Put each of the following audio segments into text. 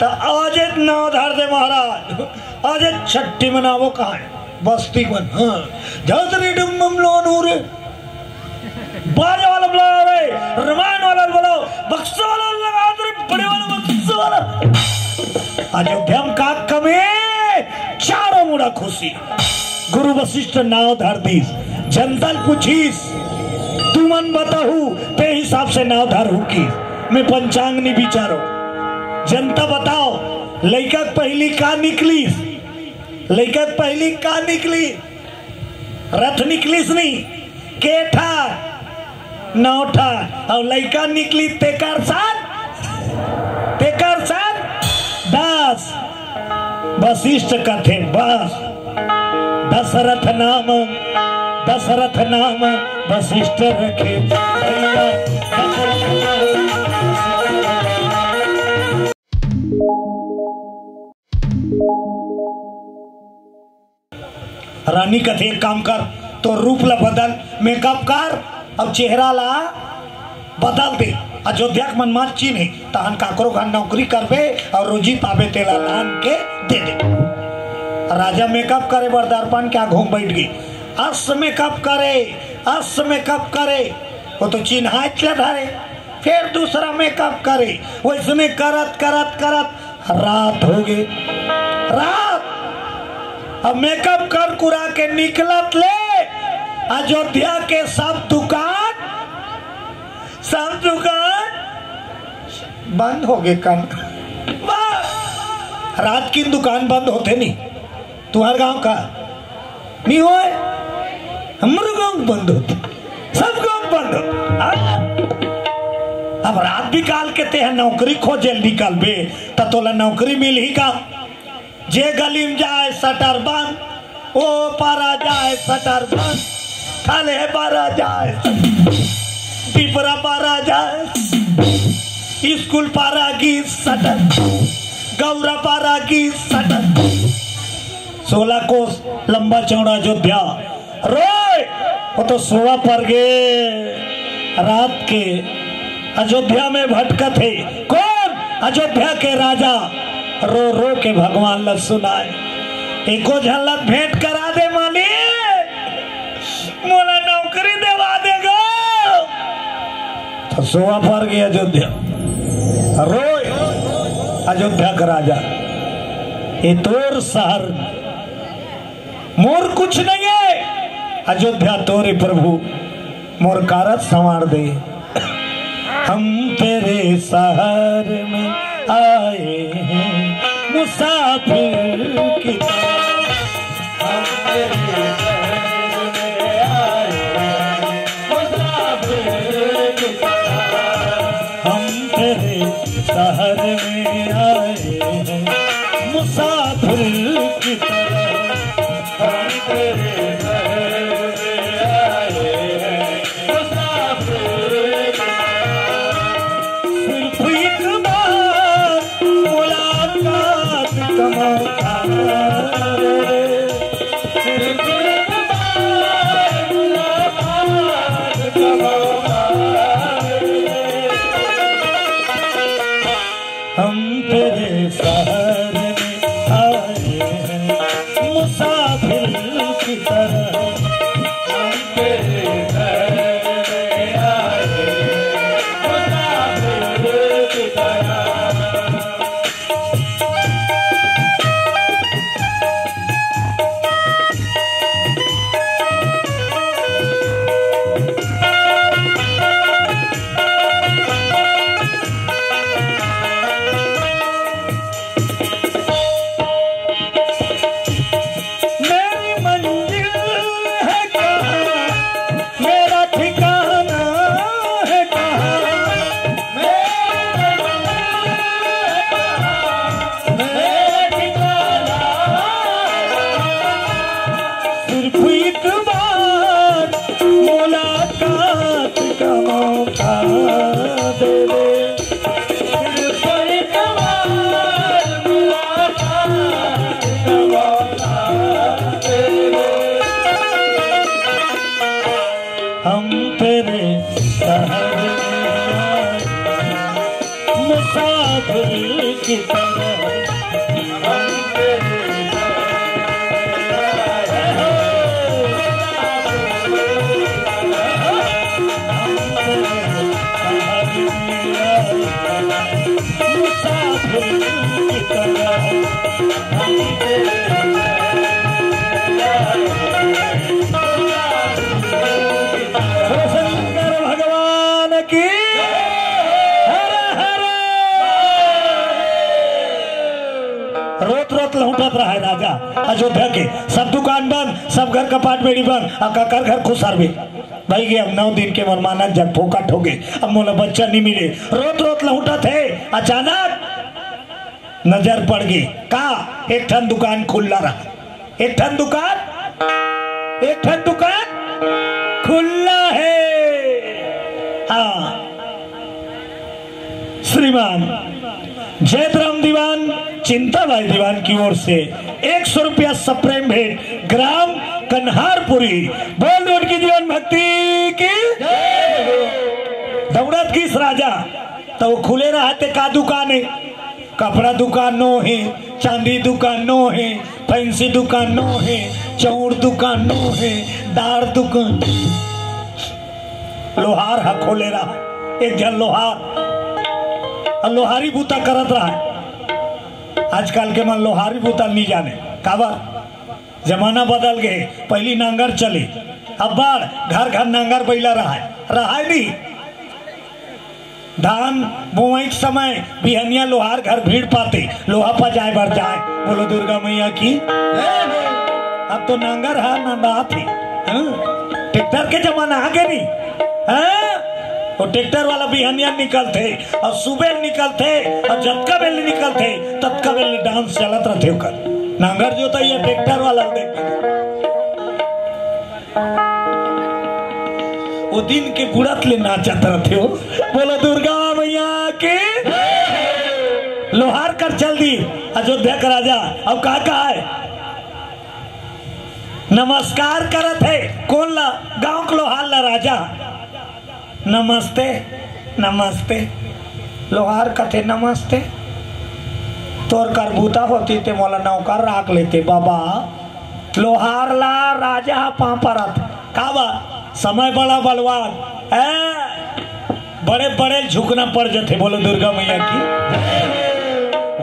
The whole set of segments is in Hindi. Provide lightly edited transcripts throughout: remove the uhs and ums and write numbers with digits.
तो आज नाव धार दे महाराज, आज छट्टी मनावो कहा है बस्ती बन। हाँ जातरी डुम्बम लोनूर बाजा वाला बुलाओ रे, रामायण वाला बुलाओ, बक्सा वाला लगा दे, बड़े वाला बक्सा वाला। अयोध्या में का कमे चारों मुड़ा खुशी। गुरु वशिष्ठ नाव धार दीस, जनता पूछीस तू मन बताहू ते हिसाब से नाव धार हूँ की। मैं पंचांग नहीं बिचारो, जनता बताओ लड़का पहली का निकली, लड़का पहली का निकली, रथ निकलीस नहीं केठा नौठा, और लड़का निकली तेकर साथ 10। वशिष्ठ कथे बस दशरथ नाम वशिष्ठ रखे। रानी कथे एक काम कर, तो रूप ला बदल, मेकअप कर और चेहरा ला बदल दे। अयोध्या के मनमात चीन है तहन काकरो का नौकरी करबे और रोजी पाबे तेला लान के दे दे। राजा मेकअप करे बरदारपान क्या घूम बैठ गई, अस मेकअप करे वो तो चिन्हा धारे, फिर दूसरा मेकअप करे, वैसने करत रात हो गई। रात अब मेकअप कर कुरा के निकलत ले अयोध्या के सब दुकान बंद हो गए। कन रात की दुकान बंद होते नहीं, तुम्हारे गांव का नहीं हो, हमारे गांव बंद होते, सब गांव बंद होते। अब रात भी काल के ते नौकरी खोजे निकल बे तोला नौकरी मिल ही का। जे गली में जाए सटर बंद, ओ पारा जाए सटर बंद, खाले पारा जाए, पिपरा पारा जाए, स्कूल पारा की सटर, गौरा पारा की सटर, 16 कोस लंबा चौड़ा अयोध्या रोए वो तो सोवा पर गए। रात के अयोध्या में भटकत है कौन, अयोध्या के राजा रो रो के भगवान ला सुनाए, एको झलक भेंट करा दे मालिक, मोला नौकरी देवा देगा। तो सोवा पर गया अयोध्या रोए। अयोध्या का राजा ये तोर शहर मोर कुछ नहीं है, अयोध्या तोरे प्रभु मोर कारत संवार दे। हम तेरे शहर में आए हैं मुसाफिर की तरह, हम तेरे शहर में आए हैं मुसाफिर की तरह, हम तेरे शहर में आए हैं मुसाफिर की तरह, हम तेरे शहर में आए हैं मुसाफिर की तरह। सिर्फ एक बार मुलाकात का मौका दे, सिर्फ एक बार मुलाकात का मौका दे। हम तेरे शहर में आए हैं मुसाफिर की तरह, हम तेरे शहर में आए हैं मुसाफिर की तरह। मेरी मंजिल है कहाँ, मेरा ठिकाना है कहाँ, मेरी मंजिल है कहाँ, मेरा ठिकाना है कहाँ। सिर्फ एक बार मुलाकात का मौका दे दे, सिर्फ एक बार मुलाकात का मौका दे दे। हम तेरे शहर में आए मुसाफिर की तरह, शंकर भगवान की रोत रोत लौटत रहा है राजा अयोध्या के। सब दुकान बंद, सब घर कपाट बेड़ी बंद, काकर घर खुशार भी भाई गए। अब 9 दिन के मनमानक जब फोकट हो गए, अब मोला बच्चा नहीं मिले, रोत रोत लौटत है। अचानक नजर पड़ गई का एक ठन दुकान खुला रहा, एक ठन दुकान खुला है। हाँ, श्रीमान जयतराम दीवान चिंताबाई दीवान की ओर से 100 रुपया सप्रेम भेंट ग्राम कन्हारपुरी। बोल दो उनकी जीवन भक्ति की। दौड़त किस राजा तो वो खुले रहते का दुकान है, कपड़ा दुकान नो है, चांदी दुकान नो है, फैंसी दुकान नो है, चौड़ दुकान नो है, दार दुकान। लोहार हा खोले रहा, एक जन लोहार लोहारी बूता करत रहा। आजकल के मन लोहारी बूता नहीं जाने काबा, जमाना बदल गए। पहली नांगर चली, अब बार घर घर नांगर बैला रहा है नहीं। धान बुआई के समय बिहनिया लोहार घर भीड़ पाते, लोहा पर जाए भर जाए। बोलो दुर्गा मैया की। अब तो नांगर है ना थी, ट्रैक्टर के जमाना आगे नहीं। वो ट्रैक्टर वाला बिहनिया निकलते और सुबह निकलते और जतका बेली निकलते ततका बेली डांस चलत रहते कर। नांगर जो था ये ट्रैक्टर वाला वो दिन के बुढ़त ले नाचत रहते हो। बोलो दुर्गा मैया के। लोहार कर चल दी अयोध्या का राजा। अब कहा है नमस्कार करत है कौन ला, गांव के लोहार ला राजा। नमस्ते नमस्ते लोहार कथे नमस्ते। तोर करबूता होती ते मोला नौकर राख लेते बाबा। लोहार ला राजा पापरत काबा समय बड़ा बलवान बड़े बड़े झुकना पड़ जाते। बोलो दुर्गा मैया की।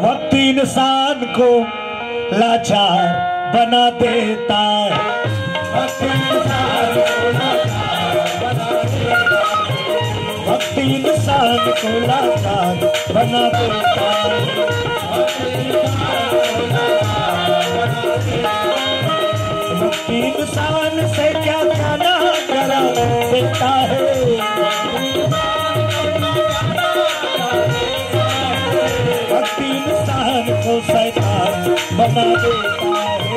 वक्त इंसान को लाचार बना देता है, वक्त इंसान को लाचार बना देता है। वक्त इंसान से क्या जाना करा देता है। वक्त इंसान को शैतान बना देता है।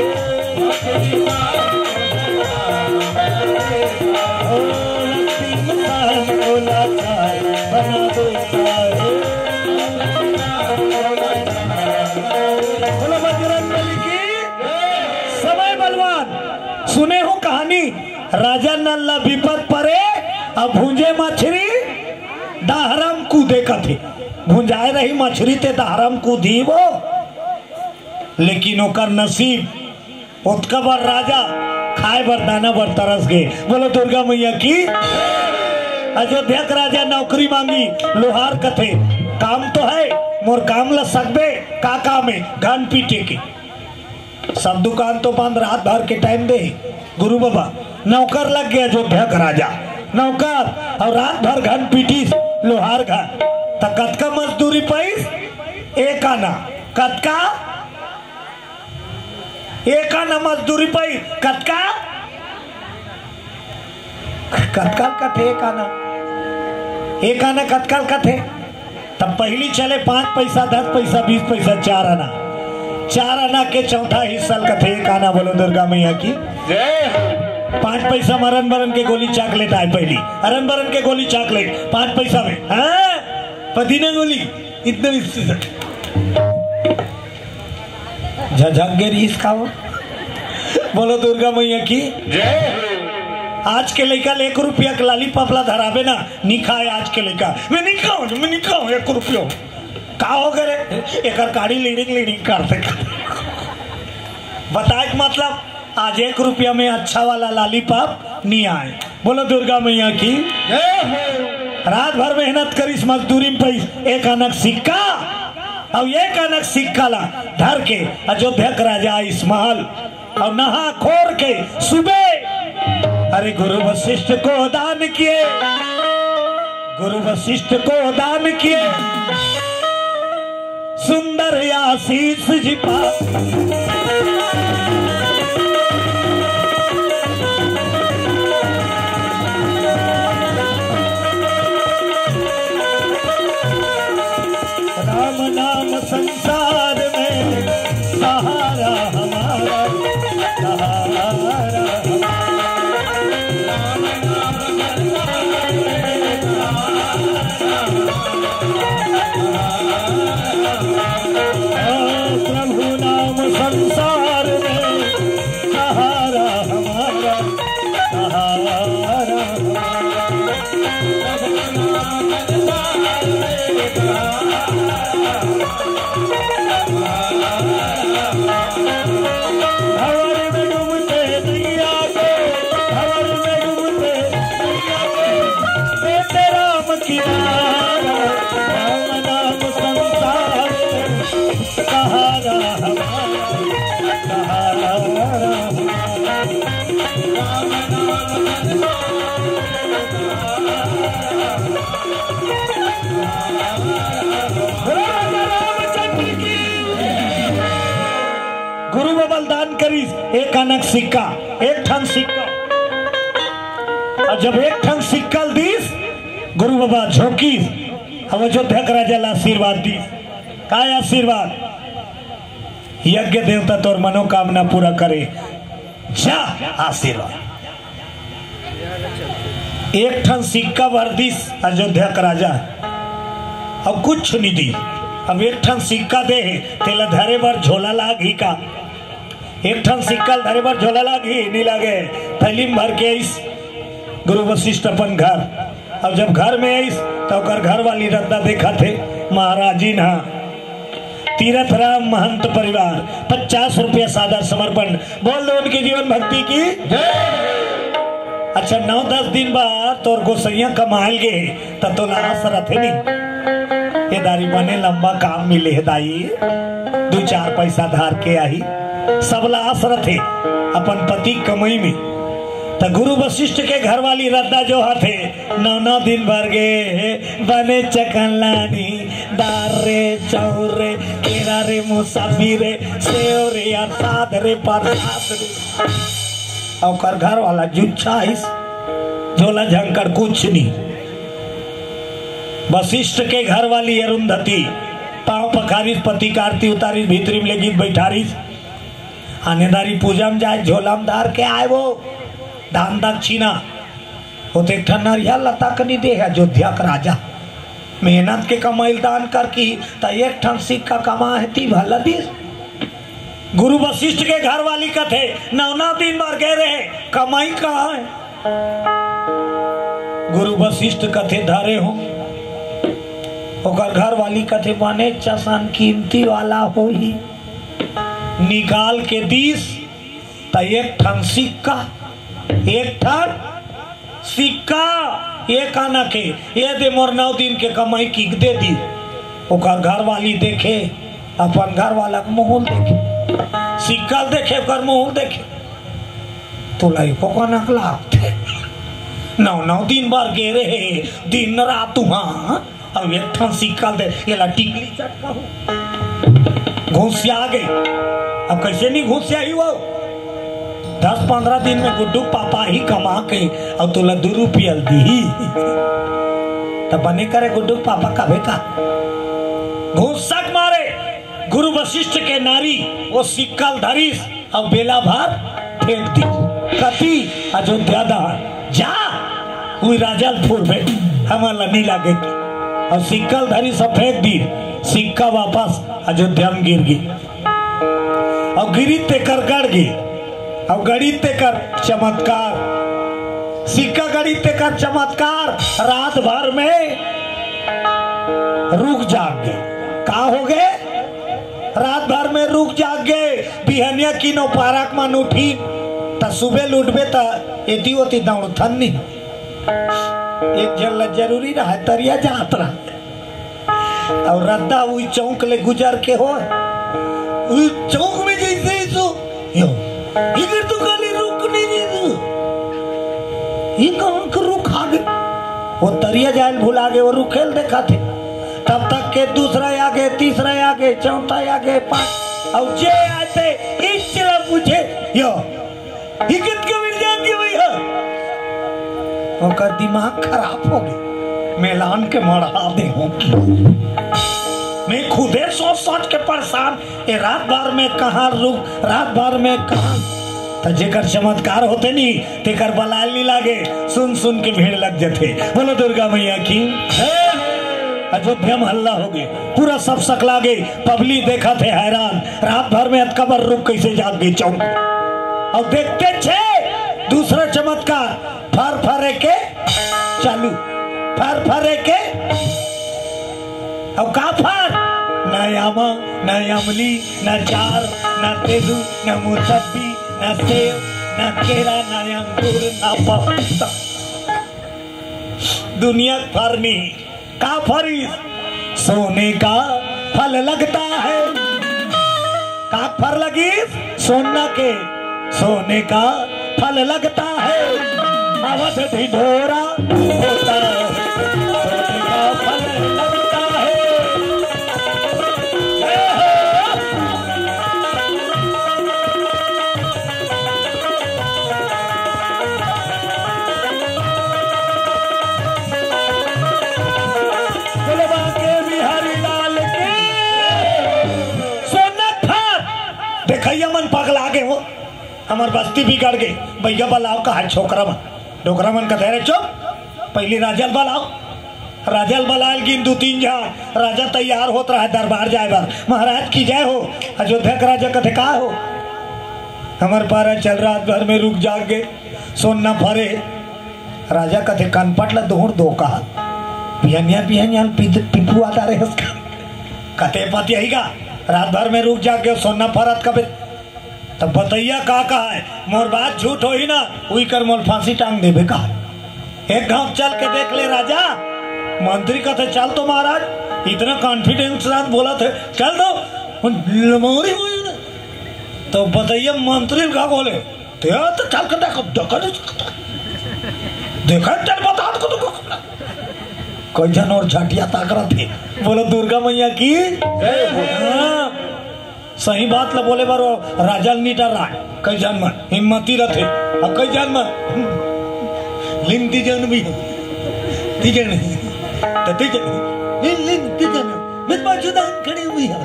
समय बलवान सुने हो कहानी। राजा नल्ला विपद परे अब भूंजे मछली दाहरम कूदे कथे। भूंजाए रही मछली ते दाहरम कूदी वो, लेकिन ओकर नसीब उतका बार राजा खाए बर दाना बर तरस गए। बोलो दुर्गा मैया की। अयोध्या का राजा नौकरी मांगी। लोहार कथे काम तो है मोर काम ला सकबे का काम है घन पीटे के। सब दुकान तो बंद, रात भर के टाइम दे गुरु बाबा। नौकर लग गया अयोध्या का राजा नौकर, और रात भर घन पीटी लोहार घर। तो कतका मजदूरी पैस एक आना, कतका एक आना मजदूरी पैस कतका कतकाल कथे एक आना कतकाल कथे। तब पहली चले 5 पैसा 10 पैसा 20 पैसा 4 आना के चौथा हिस्सा कथे एक आना। बोलो दुर्गा मैया की। 5 पैसा में अरन बरन के गोली चॉकलेट आए। पहली अरन बरन के गोली चॉकलेट 5 पैसा में, पदीना गोली इतने झझगे रीस खाओ। बोलो दुर्गा मैया की। आज के लड़का 1 रुपया के लाली पापला धरावे ना नहीं खाए। आज के लड़का मैं नहीं खाऊं 1 रुपया का हो गए एक गाड़ी लीडिंग करते। बताए मतलब आज 1 रुपया में अच्छा वाला लाली पाप नहीं आए। बोलो दुर्गा मैया की। रात भर मेहनत करीस मजदूरी में पैस एक आनक सिक्का अब ये कनक सिक्का ला धर के अयोध्या का राजा इस्माइल और नहा खोर के सुबह अरे गुरु वशिष्ठ को दान किए, गुरु वशिष्ठ को दान किए, सुंदर आशीष जी पास राम नाम संसार में सहारा हमारा, सहारा प्रभु नाम संसार में सहारा हमारा, सहारा भंवर में डूबते नैया को, भंवर में डूबते नैया को, बेटे राम किनारा, राम नाम संसार में सहारा हमारा, सहारा गुरु बबल दान करी एक अनक सिक्का, एक ठन सिक्का। और जब एक ठन सिक्का दीस गुरु बाबा झोंकी अब अयोध्या का राजा आशीर्वाद दी। का आशीर्वाद? यज्ञ देवता तोर मनोकामना पूरा करे, जा आशीर्वाद। एक ठन सिक्का भर दिस अयोध्या का राजा, अब कुछ नहीं दी। अब एक ठन सिक्का दे तेला धरे बर झोला लागी का, एक ठन सिक्का धरे बर झोला लागी नहीं लागे। थैली में भर के आईस गुरु वशिष्ठ अपन घर। अब जब घर में आईस तो घर वाली रद्दा देखा थे महाराजी ना तीरथ राम महंत परिवार 50 रुपया सादा समर्पण। बोल दो उनकी जीवन भक्ति की। अच्छा 9-10 दिन बाद तोर गोसैया कमाल गए तब तो लाश रथे नहीं ये दारी बने लंबा काम मिले है दाई 2-4 पैसा धार के आई सब लाश रथे अपन पति कमाई में। तो गुरु वशिष्ठ के घर वाली रद्दा जो थे 9 दिन भर गए बने चकलानी दार रे चौरे केरा रे मुसाफी रे सेव रे अर्थात रे प्रसाद रे और घर वाला जुच्छाइस झोला झंकर कुछ नहीं। वशिष्ठ के घर वाली अरुंधति पांव पखारिस पति का आरती उतारिस भीतरी में गीत बैठारिस आनेदारी पूजा में जाए झोला में धार के आए वो दान दक्षिणा होते ठनरिया लता कनी दे है अयोध्या का राजा मेहनत के कमाइल दान कर की तो एक ठन सिक्का कमा है ती भला दिस। गुरु वशिष्ठ के घर वाली कथे 9 दिन बार कह रहे कमाई कहाँ है। गुरु वशिष्ठ कथे धारे हो घर वाली कथे बने चसन कीमती वाला हो ही निकाल के दीस तो एक ठन सिक्का एक ठन सिक्का एक आना के ये दे मोर 9 दिन के कमाई की दे दी। घर वाली देखे अपन घर वाला का मुंह देखे सिक्का देखे कर मुंह देखे तो लाई को नकला 9 दिन बार गे रहे दिन रात वहां अब एक ठन सिक्का दे ये ला टिकली चटका घुसिया गई। अब कैसे नहीं घुसिया ही वो 10-15 दिन में गुड्डू पापा ही कमा के और तुला 2 रुपया दी तो बने करे गुड्डू पापा कभी का घुसक मारे। गुरु वशिष्ठ के नारी वो सिक्कल धरीस और बेला भर फेंक दी कति अयोध्या दहर जा हुई राजलपुर में हमारा नहीं लागे और सिक्कल धरी सब फेंक दी। सिक्का वापस अयोध्या में गिर गई और गिरी ते कर गड़ गई और गड़ी ते कर चमत्कार सिक्का गड़ी ते कर चमत्कार रात भर में रुक जाग गए। का हो गए रात भर में रुक जाग गए। बिहनिया की नो पारक मान उठी त सुबह लुटबे त एती होती दौड़ थन नहीं एक जल जरूरी रहा तरिया जात रहा और रद्दा वही चौक ले गुजर के हो चौक में जैसे ही तो यो इधर तो खाली रुक नहीं दे ये कौन का रुक आगे वो तरिया जायल भुला गए वो रुखेल देखा थे तब तक के दूसरा आगे तीसरा आगे चौथा आगे पांच और जे आते इस चला पूछे यो हिकत के मिल जाती भैया उनका दिमाग खराब हो गया मेलान के मरा दे मैं खुदे सोच सोच के परेशान ये रात भर में कहा रुक रात भर में कहा तो जेकर चमत्कार होते नहीं तेकर बलाल नहीं लागे सुन सुन के भीड़ लग जाते बोलो दुर्गा मैया की अयोध्या में हल्ला हो गए पूरा सब सकला गए पब्लिक देखा थे हैरान रात भर में अतकबर रुक कैसे जाग गई चौक और देखते छे दूसरा चमत्कार फर फरे के चालू फर फरे के अब का फर न यामा न अमली न चार न तेदू न मुसब्बी न सेब न केरा न अंगूर न पपीता दुनिया फरनी का फरी सोने का फल लगता है का फर लगी सोना के सोने का फल लगता है अवध ढिढोरा होता है सोने का फल लगता है देखिए मन पगला गए हो हमार बस्ती बिगड़ गई भैया बलाओ का है छोकरा मन डोकरा मन का धैर्य चुप पहले राजल बलाओ राजल बलाल गिन दो तीन जहाँ राजा तैयार होता रहा दरबार जाए बार महाराज की जय हो अयोध्या का राजा कथे का हो हमार पारा चल रात भर में रुक जाग गए सोना फरे राजा कथे कनपट ला दोहर दो का पियनिया पियनिया पिपू आता रहे कथे पति यही का रात भर में रुक जाके सोना फरत कभी तब बताइया का कहा है मोर बात झूठ हो ही ना वही कर मोर फांसी टांग देवे का एक गांव चल के देख ले राजा मंत्री का थे चल तो महाराज इतना कॉन्फिडेंस साथ बोला थे चल दो मोरी हुई ना तो बताइए मंत्री का बोले तो चल कर देखा चल बता कोई जन और झाटिया ताक रहा थे बोलो दुर्गा मैया की सही बात ला बोले बारो राजा नीटा राय कई जन मन हिम्मती रथे अब कई जन मन लिंदी जन भी तीजन तो तीजन लिंद तीजन मित बाजुदान खड़ी हुई है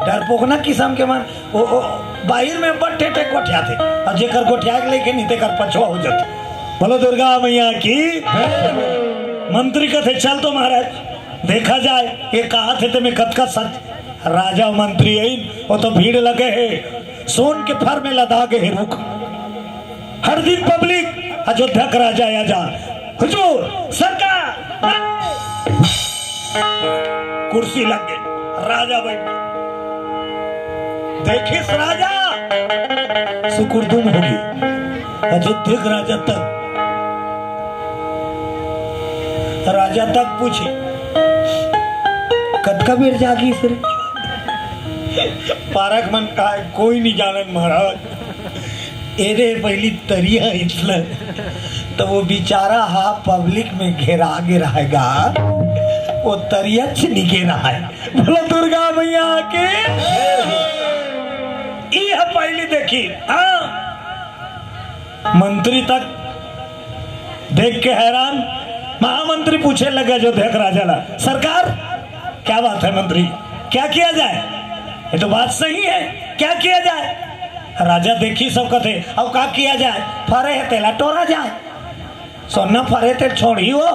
डरपोकना किस्म के मन ओ बाहर में बट्टे टेक गोठिया थे और जेकर गोठिया के लेके नहीं तेकर पछवा हो जाते बोलो दुर्गा मैया की मंत्री का थे चल तो महाराज देखा जाए ये कहा थे तुम्हें कत सच राजा मंत्री वो तो भीड़ लगे है सोन के फर में लदा गए रुक हर दिन पब्लिक अयोध्या का राजा आ जा हुजूर सरकार कुर्सी लग गई राजा बैठ देखिस राजा सुकुरदुम होगी अयोध्या का राजा तक पूछे कद का बेर जागी फिर पारक मन का कोई नहीं जानन महाराज एरे पहली तरिया इतना तो वो बेचारा हा पब्लिक में घेरा आगे रहेगा वो तरिया निके रहा है बोलो दुर्गा मैया के ये पहली देखी हाँ मंत्री तक देख के हैरान महामंत्री पूछे लगा अयोध्या का राजा ला सरकार क्या बात है मंत्री क्या किया जाए ये तो बात सही है क्या किया जाए राजा देखी सब कथे अब क्या किया जाए फरे है तेला टोरा जाए सोना फरे ते छोड़ी हो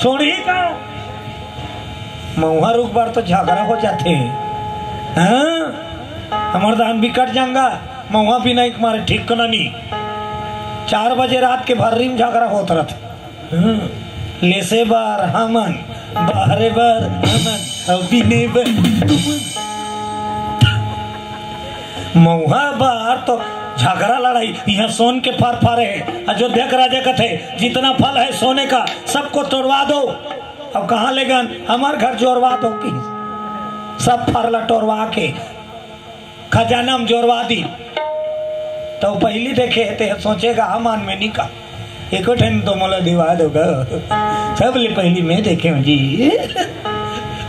छोड़ी का महुआ रुक बार तो झगड़ा हो जाते हमारे दान भी कट जाऊंगा महुआ भी नहीं तुम्हारे ठीक करना नहीं 4 बजे रात के भर्री में झगड़ा होता रहता लेसे बार हमन बाहरे बार हमन अभी बार महुआ बार तो झगड़ा लड़ाई यहाँ सोन के फर फरे है अयोध्या के राजा कथे जितना फल है सोने का सबको तोड़वा दो अब कहाँ ले गन हमार घर जोरवा दो की सब फरला टोरवा के खजाना में जोरवा दी तो पहली देखे ते सोचेगा हमान में निका एको ठन तो मोला दिवा दोगा सब ले पहली मैं देखे हूँ जी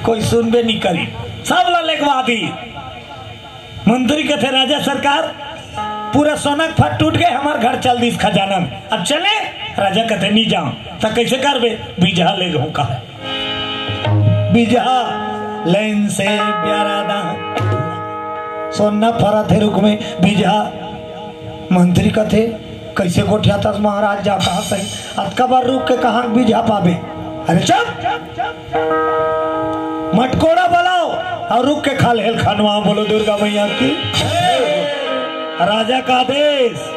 कोई सुनबे नहीं करी सब ला लिखवा दी मंत्री के थे राजा सरकार पूरा सोना फट टूट गए हमार घर चल दी खजाना में अब चले राजा कहते नहीं जाऊं तो कैसे कर बे बीजा ले गऊ कहा बीजा लाइन से प्यारा दा सोना फरा थे रुक में बीजा मंत्री का थे कैसे गोठिया था महाराज जा कहा सही अतका बार रुक के कहा बीजा पाबे अरे चुप मटकोड़ा बुलाओ और रुक के खा ले खानवा बोलो दुर्गा मैया की राजा का आदेश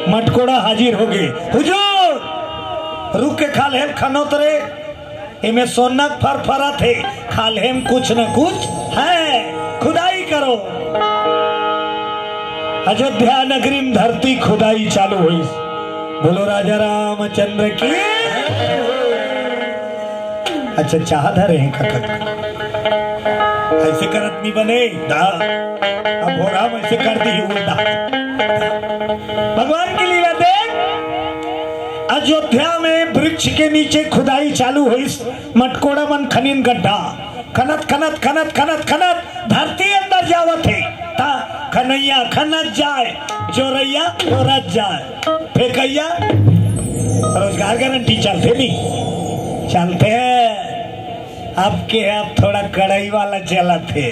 मटकोड़ा हाजिर हो गए हुजूर रुक के खा ले खनोतरे इमे सोना फरफरा थे खाले में कुछ न कुछ है खुदाई करो अयोध्या नगरी में धरती खुदाई चालू हुई बोलो राजा रामचंद्र की अच्छा चाह धरे हैं खकत ऐसे करत नहीं बने दा अब हो रहा ऐसे कर दी उल्टा भगवान की लीला देख अयोध्या में वृक्ष के नीचे खुदाई चालू हुई मटकोड़ा मन खनिन गड्ढा खनत खनत खनत खनत खनत धरती अंदर जावत है ता खनैया खनत जाए जोरैया जोरत जाए फेंकैया रोजगार गारंटी चलते नहीं चलते हैं अब के अब थोड़ा कड़ाई वाला चला थे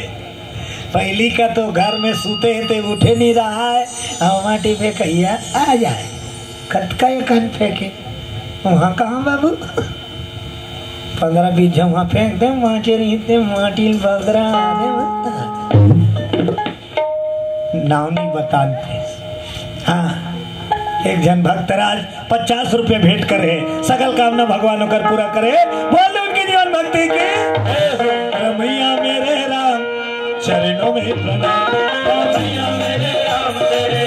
पहली का तो घर में सूते थे उठे नहीं रहा है और माटी फेंकैया आ जाए खटका ये कान फेंके वहाँ कहाँ बाबू 15-20 जमा फेंक दे माटी रहते माटी बगरा नाव नहीं बताते हाँ एक जन भक्तराज 50 रुपये भेंट करे सकल कामना भगवानों कर पूरा करे बोल उनकी जीवन भक्ति के रमैया मेरे राम चरणों में प्रणाम रमैया मेरे राम तेरे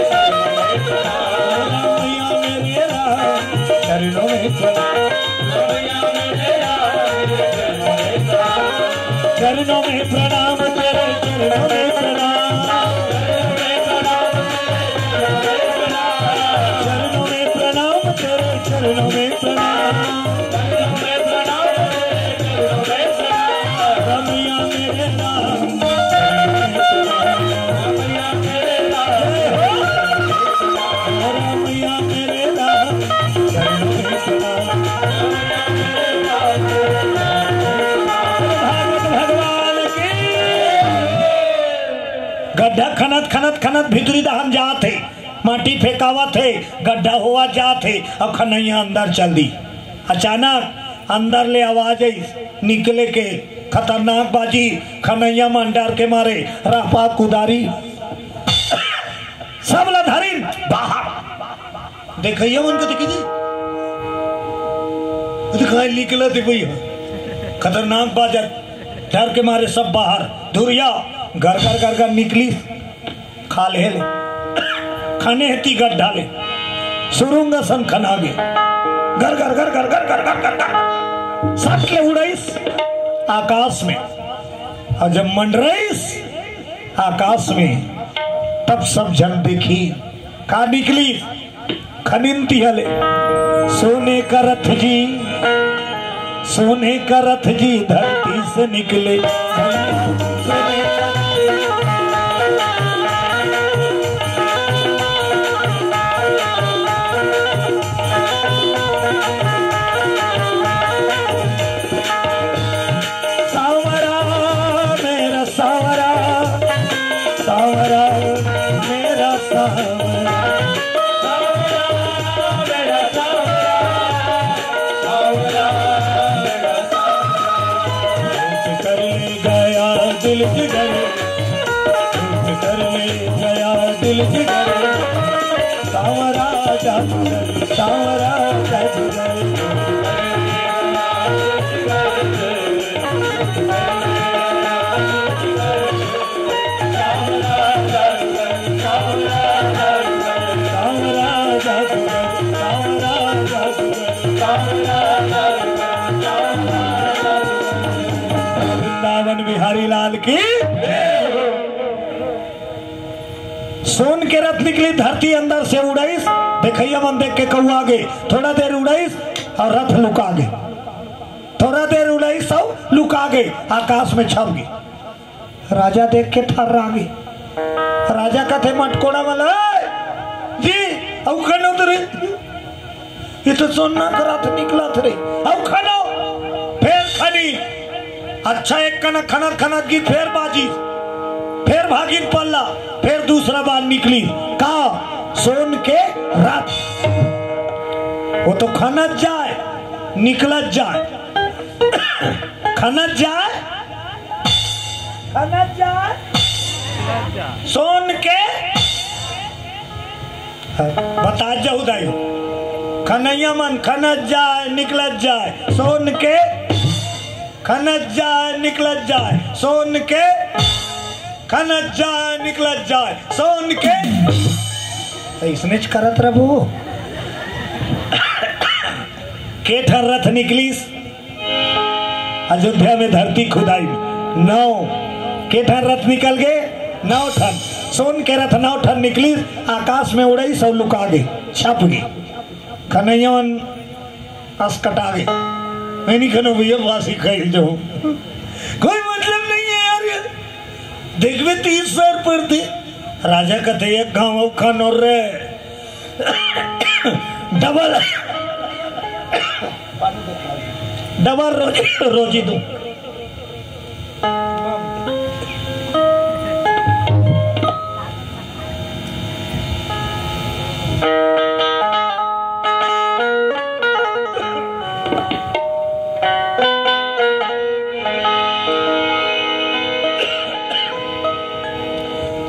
रमैया मेरे राम चरणों में प्रणाम रमैया मेरे राम चरणों में प्रणाम तेरे चरणों में प्रणाम चरणों में प्रणाम रमैया मेरे राम रमैया मेरे राम रमैया मेरे राम चरणों में प्रणाम भगवान की गड्ढा खनत खनत खनत भीतरी दहन जाते माटी फेंकावा थे गड्ढा हुआ जाते और खनैया अंदर चल दी अचानक अंदर ले आवाज आई निकले के खतरनाक बाजी खनैया मन डर के मारे रापा कुदारी सब लधारी बाहर देखिए मन को देखिए दिखाई निकला थे भैया खतरनाक बाजत डर के मारे सब बाहर धुरिया घर घर घर घर निकली खा ले खाने हेती गड्ढा ले सुरुंगा सन खना गे घर घर घर घर घर घर घर घर घर सट ले उड़ाइस आकाश में और जब मंडराइस आकाश में तब सब जन देखी का निकली खनिनती हले सोने का रथ जी सोने का रथ जी धरती से निकले दिल जिगर कर ले गया दिल जिगर सांवरा जादूगर सांवरा जादूगर सांवरा जादूगर लाल की। सोन के रथ निकली, धरती अंदर से उड़ाईस, देखैया मन देख के कहू आगे, थोड़ा देर उड़ाईस और रथ लुका गए, थोड़ा देर उड़ाईस और लुका गए, आकाश में छप गई। राजा देख के थर्रा गई। राजा कथे मटकोड़ा वाला जी अब खानो तो रे, ये तो सोना का रथ निकला थे, अब खानो फिर खनी। अच्छा एक कनक खनक खनक की, फिर बाजी, फिर भागी पल्ला, फिर दूसरा बार निकली, कहा सोन के रथ। वो तो खनक जाए निकलत जाए, खनक जाए खनक जाए, सोन के बता जाऊ दाई, खनैया मन खनक जाए निकलत जाए, सोन के खनक जाए निकलत जाए, सोन के खनक जाए निकलत जाए, सोन के इसने करत रहो। के ठर रथ निकलीस अयोध्या में धरती खुदाई, 9 के ठन रथ निकल गए, 9 ठन सोन के रथ, 9 ठन निकली, आकाश में उड़ई, सब लुका गए, छप गई। खनैयन अस कटा गए, मैं नहीं खनो भैया वासी खेल जो कोई मतलब नहीं है यार, देखवे 30 सर पर थे। राजा कहते एक गाँव खन और रे डबल डबल रोजी दो।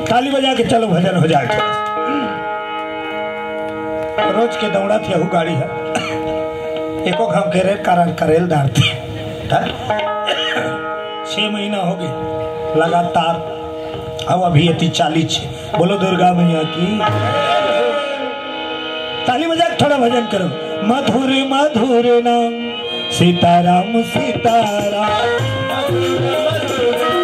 ताली बजा के चलो भजन हो जाए। रोज के दौड़ा थी गाड़ी है, एको घम के कारण करेल दारते 6 महीना हो गए लगातार, अब अभी अति 40। बोलो दुर्गा मैया की। ताली बजा के थोड़ा भजन करो। मधुर मधुर नाम सीताराम सीताराम, मधुर मधुर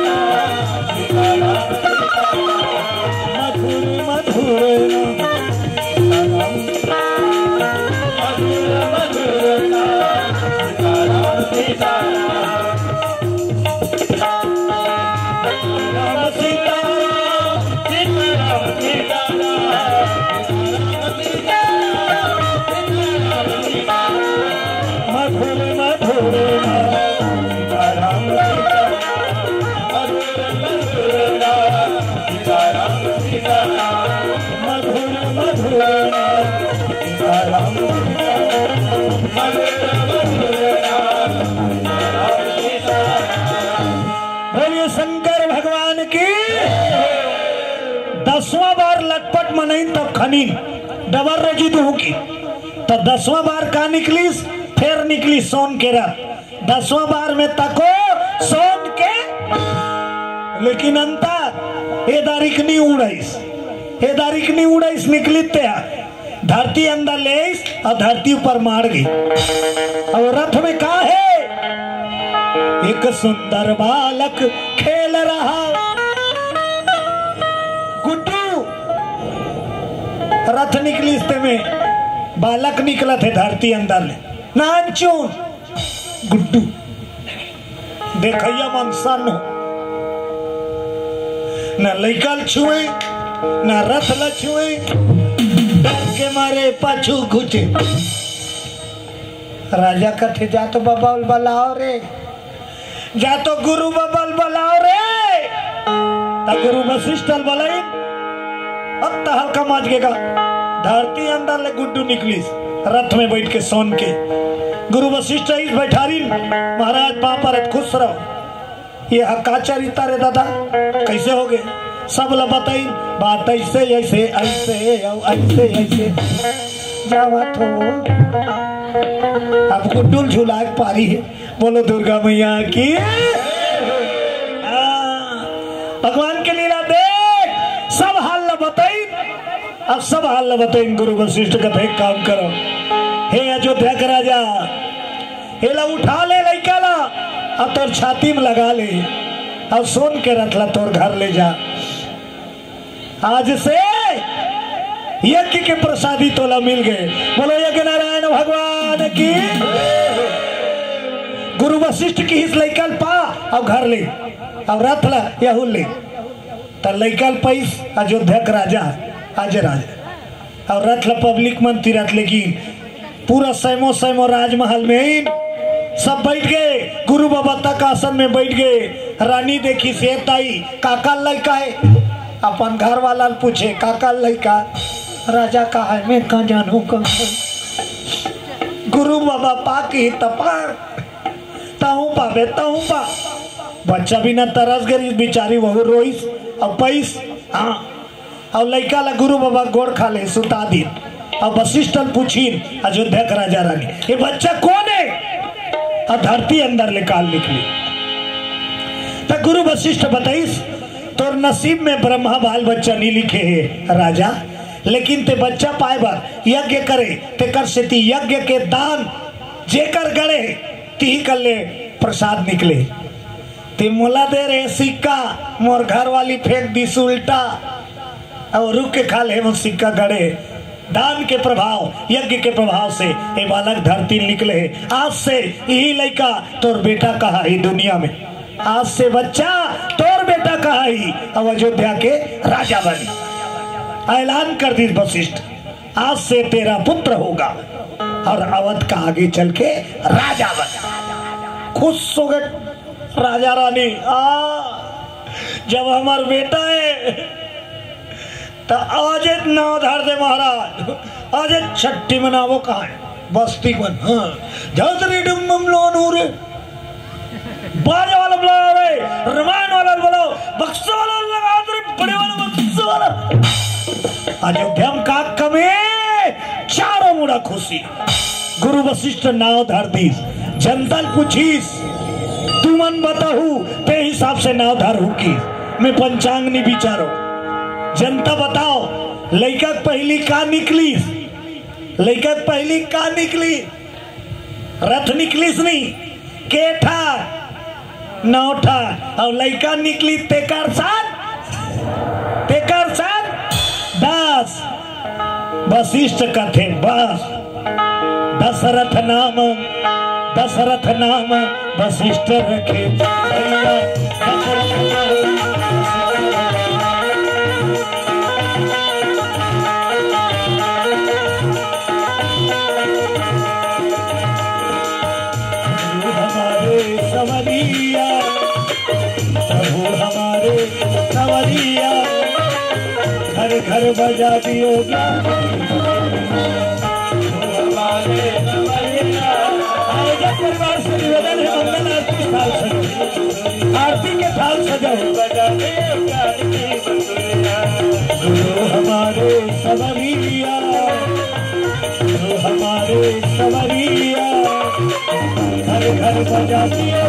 बोलिए शंकर भगवान की। 10वां बार लटपट मनई तब खनी डबल रोजी दू की, तो 10वां बार का निकली, फिर निकली सोन के रथ। 10वां बार में तको सोन के, लेकिन अंतर ये दारिक नहीं उड़ाईस, ये दारिक नहीं उड़ाईस, निकली धरती अंदर ले और धरती ऊपर मार गई। और रथ में कहा है, एक सुंदर बालक खेल रहा, गुड्डू रथ निकली, इसते में बालक निकला थे धरती अंदर ले, नाचून गुड्डू देखैया मन सन हो, न लैकल छुए न रथ ल छुए, डर के मारे पाछू घुटे। राजा कथे जा तो बबल बलाओ रे, जा तो गुरु बबल बलाओ रे, ता गुरु वशिष्ठ बलाई अब हल्का मच गएगा। धरती अंदर ले गुड्डू निकली, रथ में बैठ के सोन के, गुरु वशिष्ठ बैठारी, महाराज पापा रथ खुश रहो। ये हक्का चरिता रे दादा कैसे हो गए, सब ला बताई बात ऐसे ऐसे ऐसे ऐसे ऐसे जावा तो अब गुड्डू झूला पारी है। बोलो दुर्गा मैया की। भगवान के लीला देख, सब हाल ला बताई, अब सब हाल ला बताई। गुरु वशिष्ठ का एक काम करो, हे अयोध्या का राजा, हेला उठा ले लइका ला, अब तोर छाती में लगा ले, और सोन के रथला तोर घर ले जा। आज से यज्ञ के प्रसादी तोला मिल गए। बोलो यज्ञ नारायण भगवान की। गुरु वशिष्ठ की हिस लैकल पा और घर ले और रथला यहू ले त लैकल पैस अयोध्या का राजा आज राजा और रथला पब्लिक मंत्री रथ। लेकिन पूरा सैमो राजमहल में सब बैठ गए। गुरु बाबा तक आसन में बैठ गए। रानी देखी से ताई काका लड़का है। अपन घर वाला पूछे काका लड़का राजा का है मैं कहाँ जानू कहाँ। गुरु बाबा पाकी तपा ताहू पावे ताहू पा। बच्चा भी ना तरस गई बेचारी वहू रोईस और पैस। हाँ और लड़का ला गुरु बाबा गोड़ खा ले सुता दी। और वशिष्ठ पूछीन अयोध्या का राजा रानी ये बच्चा कौन है। और धरती अंदर निकाल निकली तो गुरु वशिष्ठ बताइस तोर नसीब में ब्रह्मा बाल बच्चा नहीं लिखे है राजा। लेकिन ते बच्चा पाए बार यज्ञ करे ते कर से ती यज्ञ के दान जेकर गड़े ती कर ले प्रसाद निकले। ते मोला दे रहे सिक्का मोर घर वाली फेंक दी उल्टा और रुक के खा ले वो सिक्का गड़े। दान के प्रभाव यज्ञ के प्रभाव से ये बालक धरती निकले। आज से यही लड़का तोर बेटा कहा ही दुनिया में। आज से बच्चा तोर बेटा कहा ही अब अयोध्या के राजा बनी। ऐलान कर दी वशिष्ठ आज से तेरा पुत्र होगा और अवध का आगे चल के राजा बना। खुश हो गए राजा रानी। जब हमार बेटा है तो आज नाव धर दे महाराज। आज छठी मनावो कहा है बस्ती बन। हाँ जल्दी डुम्बम लोन रे बाजा वाला बुलाओ रे रमान वाला बुलाओ बक्सो वाला लगा दे बड़े वाला बक्सो वाला। अयोध्या का कमे चारों मुड़ा खुशी। गुरु वशिष्ठ नाव धर दी। जनता पूछीस तू मन बताहू ते हिसाब से नाव धर हूँ की मैं पंचांग नहीं विचारो। जनता बताओ लड़का पहली का निकली। लड़का पहली का निकली रथ निकलीस नहीं केठा नौठा और लड़का निकली तेकर साथ 10। वशिष्ठ कथे बस दशरथ नाम वशिष्ठ रखे। सवरिया प्रभु हमारे सवरिया घर घर बजा दियो हमारे परिवार से निवेदन है मंगल आरती के थाल सजाओ बजा गुरु हमारे सवरिया हमारे सवरिया घर घर बजा दियो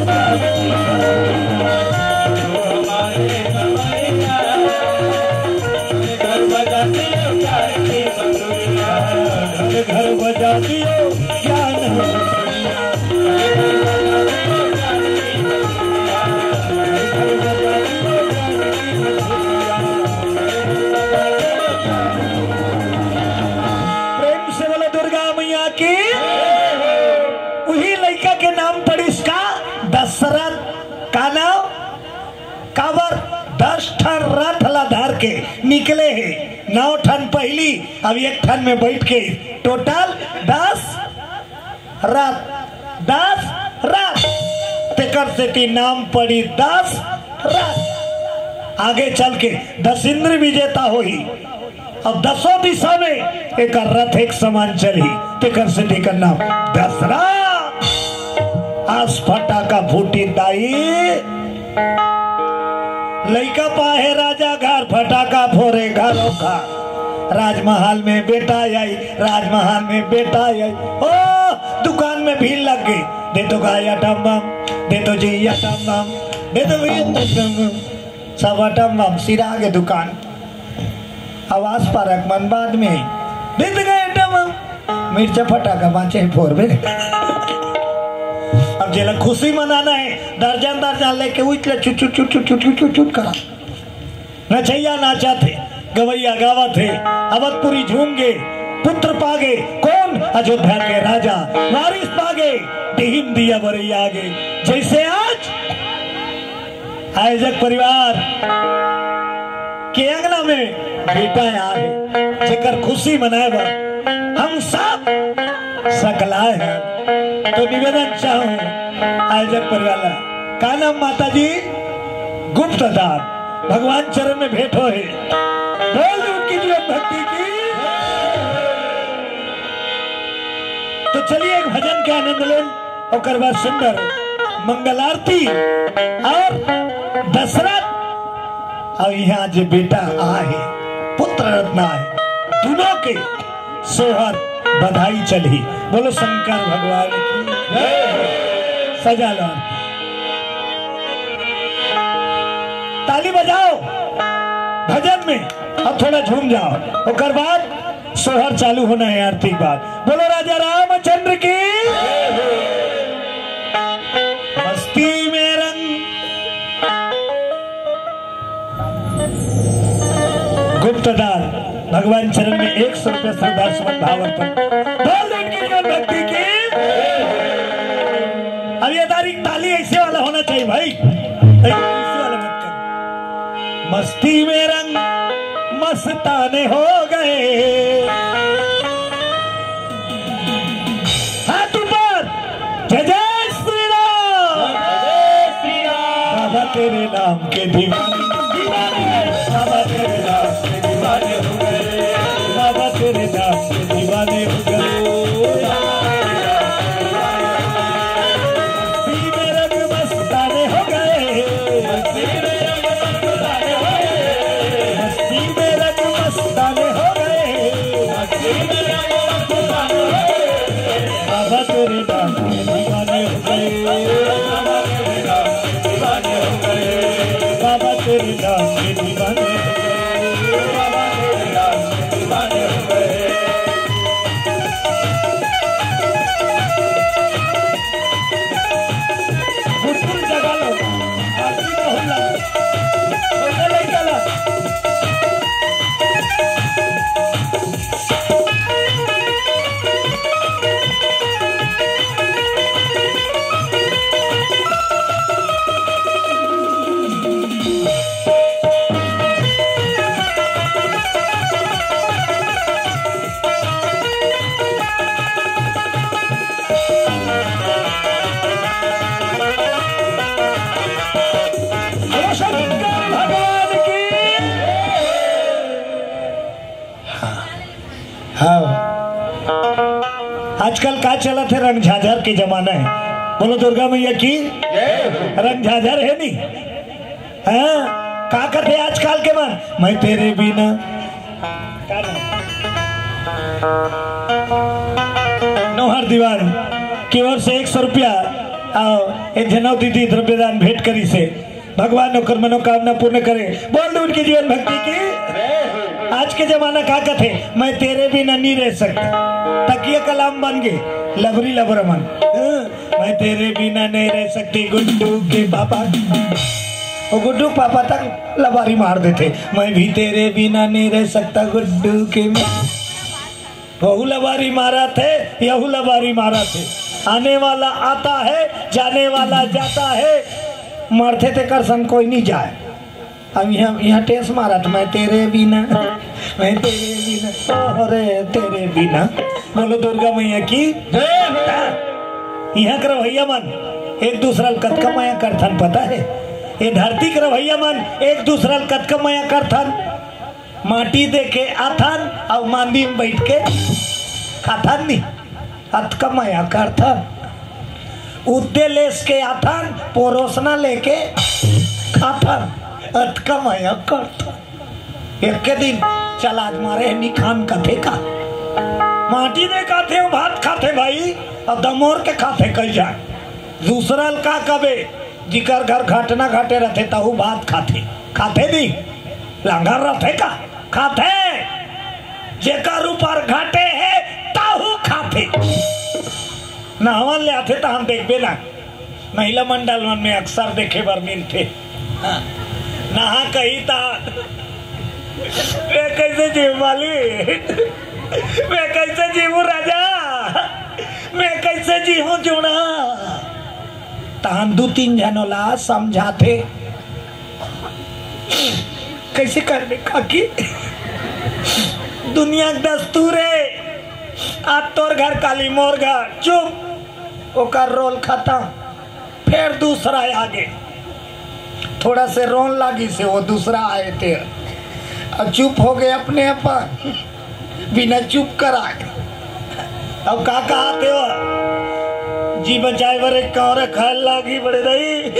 घर बजा दियो ज्ञान प्रेम से बोला दुर्गा मैया की। वही लड़का के नाम पर इसका दशरथ का नाम कावर 10 ठन रथ लाधार के निकले हैं। 9 ठन पहली अब 1 ठन में बैठ के टोटल 10 रथ तेकर से नाम पड़ी 10 रथ। आगे चल के 10 इंद्र विजेता होई। अब 10 दिशा में एक रथ एक समान चली तेकर से का नाम दशरथ। आस फटाका फूटी दाई लइका पाहे राजा घर फटाका फोरे घरों का। राजमहल में बेटा आई राजमहल में बेटा आई। ओ दुकान में भीड़ लग गई। दे तो गाय अटम बम दे तो जी अटम बम दे तो सब अटम बम सिरा के दुकान। आवाज पारक मन बाद में दे तो गए अटम बम मिर्चा फटाका बाँचे फोर में। अब जेला खुशी मनाना है दर्जन दर्जन लेके उठले चुट चुट चुट चुट चुट चुट चुट करा। नचैया नाचा थे, गवैया गावा थे, अवधपुरी झूम गए, पुत्र पागे कौन अयोध्या के राजा, वारिस पागे डिहिम दिया बरैया आगे। जैसे आज आयोजक परिवार के अंगना में बेटा आए जेकर खुशी मनाए हम सब सकलाए हैं। तो निवेदन चाहूं आयोजक परिवार का नाम माता जी गुप्तदार भगवान चरण में भेंट हो बोल उनकी जीवन भक्ति की। तो चलिए एक भजन के आनंद लें और बाद सुंदर मंगल आरती और दशरथ और यहाँ जो बेटा आए पुत्र रत्न आए दोनों के सोहर बधाई चली। बोलो शंकर भगवान की सजा लो, ताली बजाओ भजन में और थोड़ा झूम जाओ और बाद सोहर चालू होना है आरती के बाद। बोलो राजा रामचंद्र की। मस्ती में रंग गुप्तदार भगवान चरण में 100 रुपया श्रद्धा सुमन भाव अर्पण भक्ति की। अब ये ताली ऐसे वाला होना चाहिए भाई, ऐसे वाला मत कर। मस्ती में रंग मस्ताने हो गए, हाथ ऊपर जय जय श्री राम, बाबा तेरे नाम के दीवाने, बाबा तेरे नाम के दीवाने हो गए, बाबा तेरे नाम के दीवाने हो गए। आजकल का चला थे रंग झाझर के जमाना है। बोलो दुर्गा मैया की रंग झाझर है नहीं, हाँ का करते आजकल के मन मैं तेरे बिना नौहर दीवान की ओर से 100 रुपया एक जनौ दीदी द्रव्यदान भेंट करी से भगवान नौकर मनोकामना पूर्ण करे। बोल दो उनकी जीवन भक्ति की। आज के जमाना का कथे मैं तेरे बिना नहीं रह सकता, तकिया कलाम बन गए लबरी लबरमन, मैं तेरे बिना नहीं रह सकती गुड्डू के पापा, वो गुड्डू पापा तक लबारी मार देते, मैं भी तेरे बिना नहीं रह सकता गुड्डू के। बहु लबारी मारा थे, यहू लबारी मारा थे, आने वाला आता है जाने वाला जाता है, मरते थे कर सन कोई नहीं जाए। अब यहाँ टेस मारा था मैं तेरे बिना, मैं तेरे बिना, अरे तेरे बिना। बोलो दुर्गा मैया की। यहाँ कर भैया मन एक दूसरा कतका माया करथन पता है, ये धरती कर भैया मन एक दूसरा कतका माया करथन, माटी दे के आथन और मांदी में बैठ के खाथन नहीं, अतका माया करथन, उद्दे लेस के आथन पोरोसना लेके खाथन, अतका माया करथन। एक के दिन चल आज मारे नहीं खान कथे का माटी दे खाते हो भात खाते भाई और दमोर के खाते कल जाए। दूसरा का कबे जिकर घर घाटना घाटे रहते तहु भात खाते, खाते नहीं लंगर रहते का खाते, जेकर ऊपर घाटे है ताहू खाते। नहवन ले आते तो हम देखबे ना महिला मंडल में अक्सर देखे बर मिलते। हाँ। नहा कही था मैं कैसे जीव वाली, मैं कैसे जीवू राजा, मैं कैसे जीवू जोड़ा। तहन 2-3 जनोला समझाते कैसे करने खाकी दुनिया के दस्तूर है। आज तोर घर काली मोर घर चुप ओकर रोल खत्म, फिर दूसरा आगे थोड़ा से रोन लागी से वो दूसरा आए थे अब चुप हो गए अपने अपन बिना चुप करा। अब का कहा थे वो जी बचाए बरे कौरे खाल लागी बड़े रही,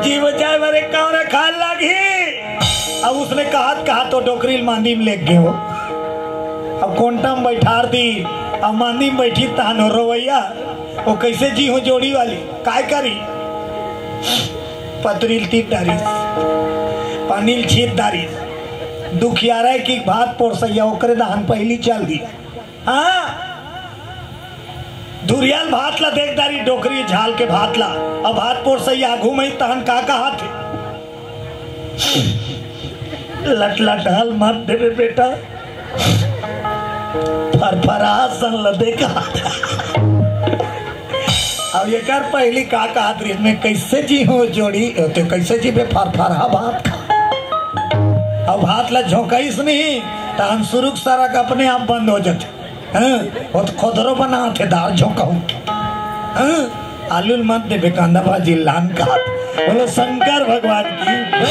जी बचाए बरे कौरे खाल लागी। अब उसने कहा तो डोकरी मांदी में लेके हो। अब कोंटम बैठार दी अब मांदी में बैठी तहन रोवैया वो कैसे जी हो जोड़ी वाली काय करी। पतरील 3 दारिस पानील 6 दारिस दुखियारा की भात पोरसैया ओकरे दहन पहली चल दी। हाँ धुरियाल भात ला देख दारी डोकरी झाल के भात ला अब भात पोरसैया घूमे तहन का कहा थे लट लट हल मत देवे बेटा फरफरासन लदे का। अब ये कर पहली का कहा थी मैं कैसे जी हो जोड़ी तो कैसे जी बे फरफरा भात खा। अब भात ला झोंकाइस नहीं तहन सुरुक सरक अपने आप बंद हो जाते। वो तो खोदरो बना थे दाल झोंकाऊ। आलू मत देवे कांदा भाजी लान का बोलो शंकर भगवान की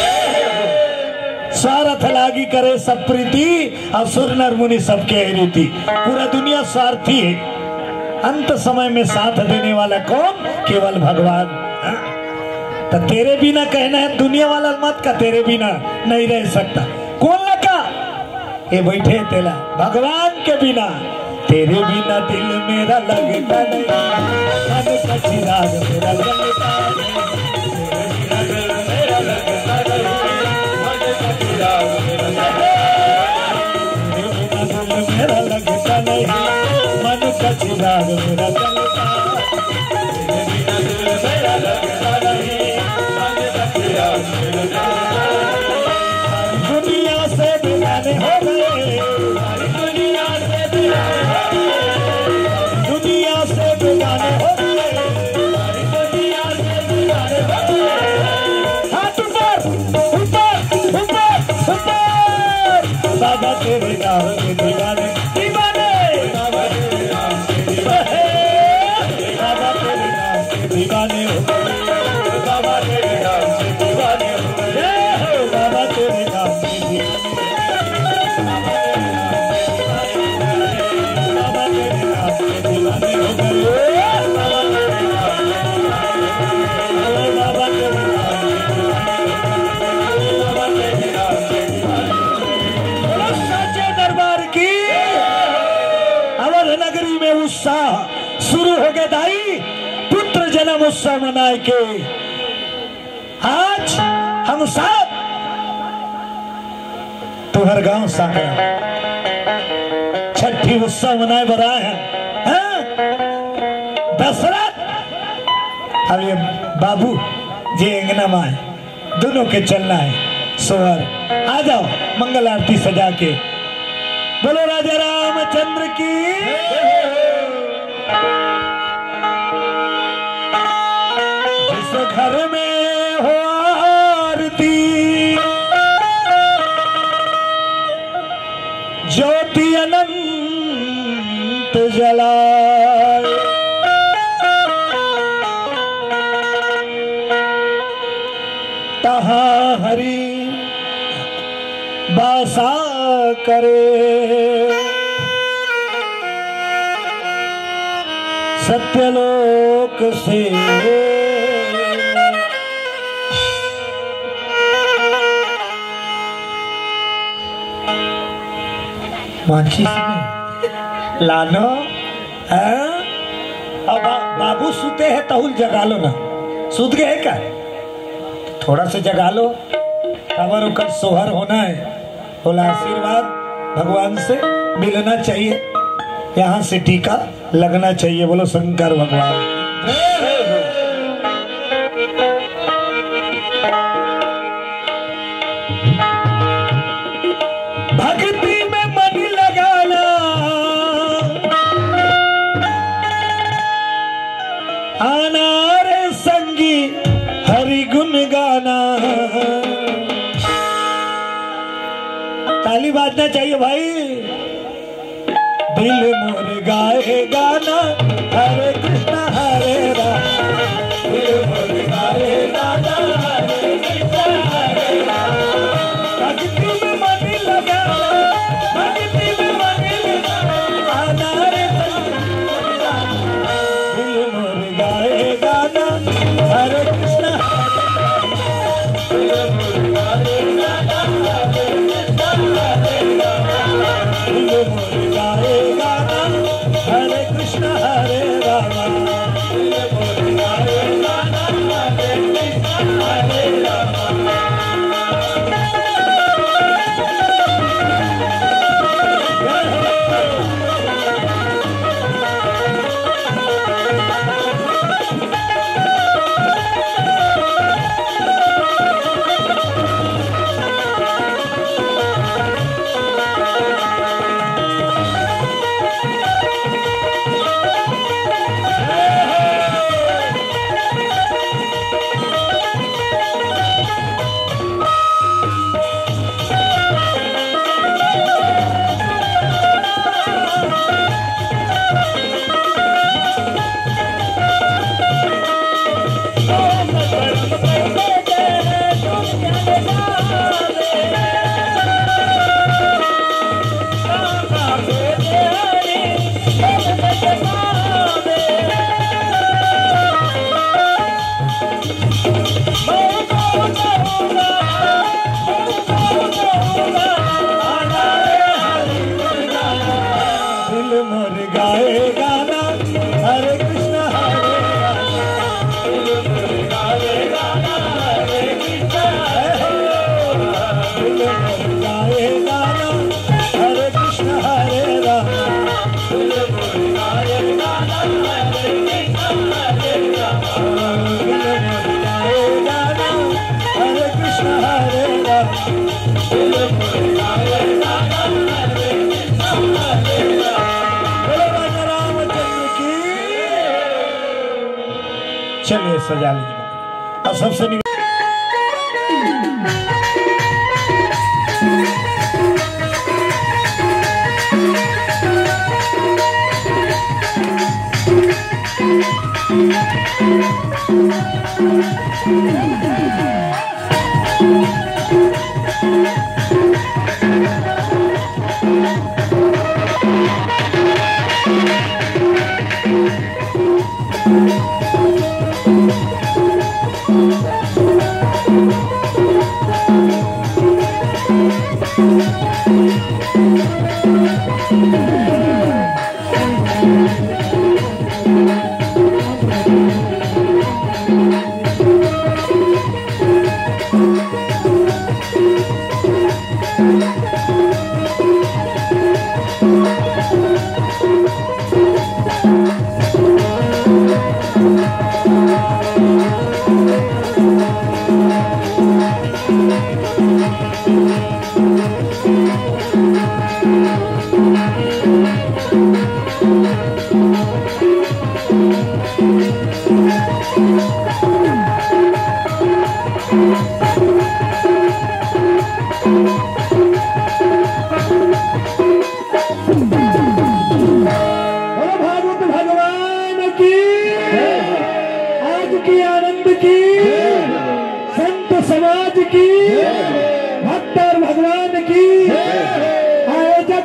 स्वार्थ लागी करे सब प्रीति असुर नर मुनि सबके रीति। पूरा दुनिया स्वार्थी है, अंत समय में साथ देने वाला कौन केवल भगवान। तो तेरे बिना कहना है दुनिया वाला मत का तेरे बिना नहीं रह सकता। कौन लगा ये बैठे तेला भगवान के बिना तेरे बिना दिल मेरा लगता नहीं, मन का चिराग मेरा जलता नहीं, तेरे बिना दिल मेरा लगता नहीं, मन का चिराग मेरा लगता नहीं, मन का चिराग मेरा जलता, तेरे बिना दिल मेरा लगता नहीं, मन का चिराग मेरा जलता। दुनिया से बेगाने हो गए, दुनिया से बेगाने हो गए, दुनिया से बेगाने हो गए। हाथ ऊपर ऊपर ऊपर ऊपर बाबा तेरे नाम के दीवाने दीवाने, बाबा तेरे नाम के दीवाने, बाबा तेरे नाम के दीवाने हो गए, बाबा तेरे नाम के दीवाने हो गए, बाबा तेरे नाम के दीवाने। दरबार की अवध नगरी में उत्साह शुरू हो गया दाई पुत्र जन्म उत्सव मनाए के। आज हम सब तुम्हारे गांव साकरा छठी उत्सव मनाए बरा है। दशरथ अब ये बाबू जे अंगना माए दोनों के चलना है। सोहर आ जाओ मंगल आरती सजा के बोलो राजा रामचंद्र की। जिस घर में हो आरती ज्योति अनंत जलाए, तहाँ हरि बासा करे, सत्यलोक से माचिस में लानो। अब बाबू सुते हैं तहुल जगा लो ना, सुत गए क्या थोड़ा से जगा लो। खबर होकर सोहर होना है, बोला आशीर्वाद भगवान से मिलना चाहिए, यहाँ से टीका लगना चाहिए। बोलो शंकर भगवान। ताली बाजना चाहिए भाई। दिल मोर गाए गाना हरे कृष्णा हरे राम, दिल मोर गाए गाना हरे कृष्णा हरे राम। भक्ति में मन लगाना, भक्ति में मन लगाना रे दिल मोर गाए गाना हरे कृष्णा हरे कृष्णा हरे राम, दिल मोर गाए गाना हरे कृष्णा हरे राम। चलिए सजा लीजिए। और सबसे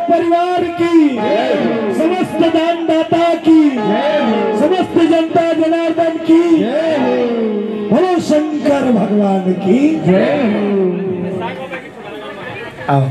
परिवार की, समस्त दानदाता की, समस्त जनता जनार्दन की, बोलो शंकर भगवान की। आओ